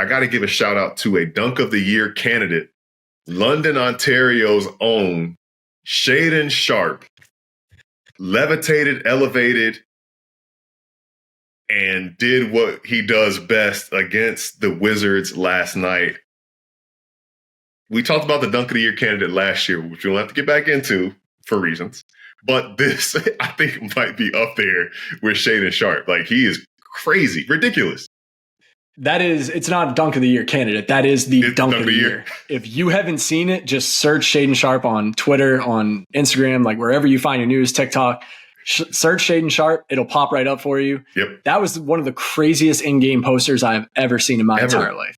I got to give a shout out to a Dunk of the Year candidate, London, Ontario's own Shaedon Sharpe. Levitated, elevated, and did what he does best against the Wizards last night. We talked about the Dunk of the Year candidate last year, which we'll have to get back into for reasons. But this, I think, might be up there with Shaedon Sharpe. Like, he is crazy, ridiculous. It's not a Dunk of the Year candidate. That is the Dunk of the Year. If you haven't seen it, just search Shaedon Sharpe on Twitter, on Instagram, like wherever you find your news, TikTok. Search Shaedon Sharpe. It'll pop right up for you. Yep. That was one of the craziest in-game posters I've ever seen in my entire life.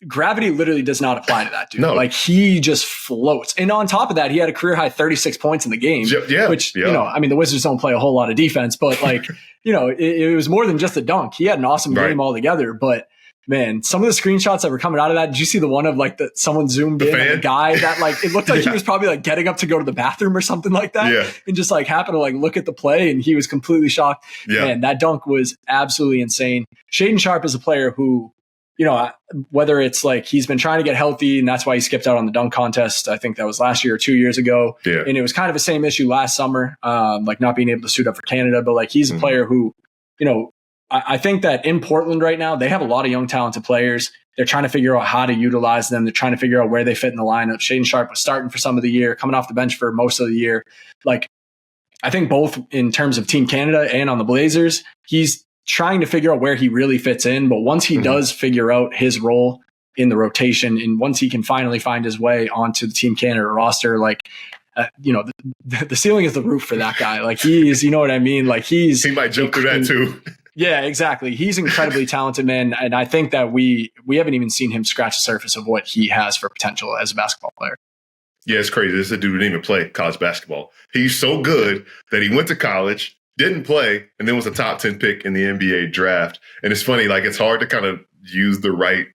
Gravity literally does not apply to that dude. No. Like, he just floats. And on top of that, he had a career high 36 points in the game, which, you know, I mean, the Wizards don't play a whole lot of defense, but like, you know, it was more than just a dunk. He had an awesome game altogether, but man, some of the screenshots that were coming out of that, did you see the one of like someone zoomed in on the guy that like, it looked like he was probably like getting up to go to the bathroom or something like that, and just like happened to like look at the play and he was completely shocked. Man, that dunk was absolutely insane. Shaedon Sharpe is a player who, you know, whether it's like he's been trying to get healthy and that's why he skipped out on the dunk contest. I think that was last year or 2 years ago. And it was kind of the same issue last summer, like not being able to suit up for Canada. But like, he's a player who, you know, I think that in Portland right now, they have a lot of young, talented players. They're trying to figure out how to utilize them. They're trying to figure out where they fit in the lineup. Shaedon Sharpe was starting for some of the year, coming off the bench for most of the year. Like, I think both in terms of Team Canada and on the Blazers, he's trying to figure out where he really fits in. But once he does figure out his role in the rotation, and once he can finally find his way onto the Team Canada roster, like, you know, the ceiling is the roof for that guy. Like, he's, you know what I mean? Like, he might jump through that too. Yeah, exactly. He's incredibly talented, man. And I think that we haven't even seen him scratch the surface of what he has for potential as a basketball player. Yeah, it's crazy. This is a dude who didn't even play college basketball. He's so good that he went to college, didn't play, and then was a top 10 pick in the NBA draft. And it's funny, like, it's hard to kind of use the right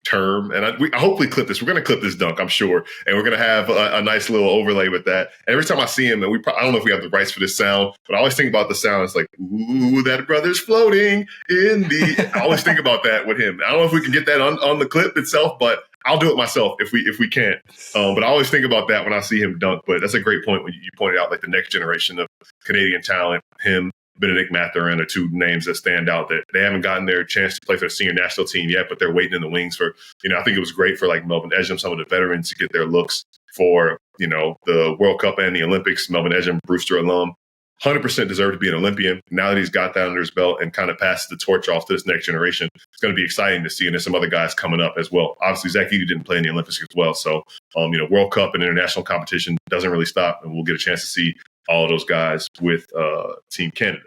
term. And I hope we clip this. We're going to clip this dunk, I'm sure. And we're going to have a nice little overlay with that. And every time I see him, and I don't know if we have the rights for this sound, but I always think about the sound. It's like, ooh, that brother's floating in the... I always think about that with him. I don't know if we can get that on the clip itself, but I'll do it myself if we can't. But I always think about that when I see him dunk. But that's a great point when you pointed out, like, the next generation of Canadian talent, him, Benedict Mathurin are two names that stand out that they haven't gotten their chance to play for the senior national team yet, but they're waiting in the wings for, you know, I think it was great for like Melvin Ejim, some of the veterans, to get their looks for, you know, the World Cup and the Olympics. Melvin Ejim, Brewster alum, 100% deserved to be an Olympian. Now that he's got that under his belt and kind of passed the torch off to this next generation, it's going to be exciting to see. And there's some other guys coming up as well. Obviously, Zach Edey didn't play in the Olympics as well. So, you know, World Cup and international competition doesn't really stop. And we'll get a chance to see all of those guys with Team Canada.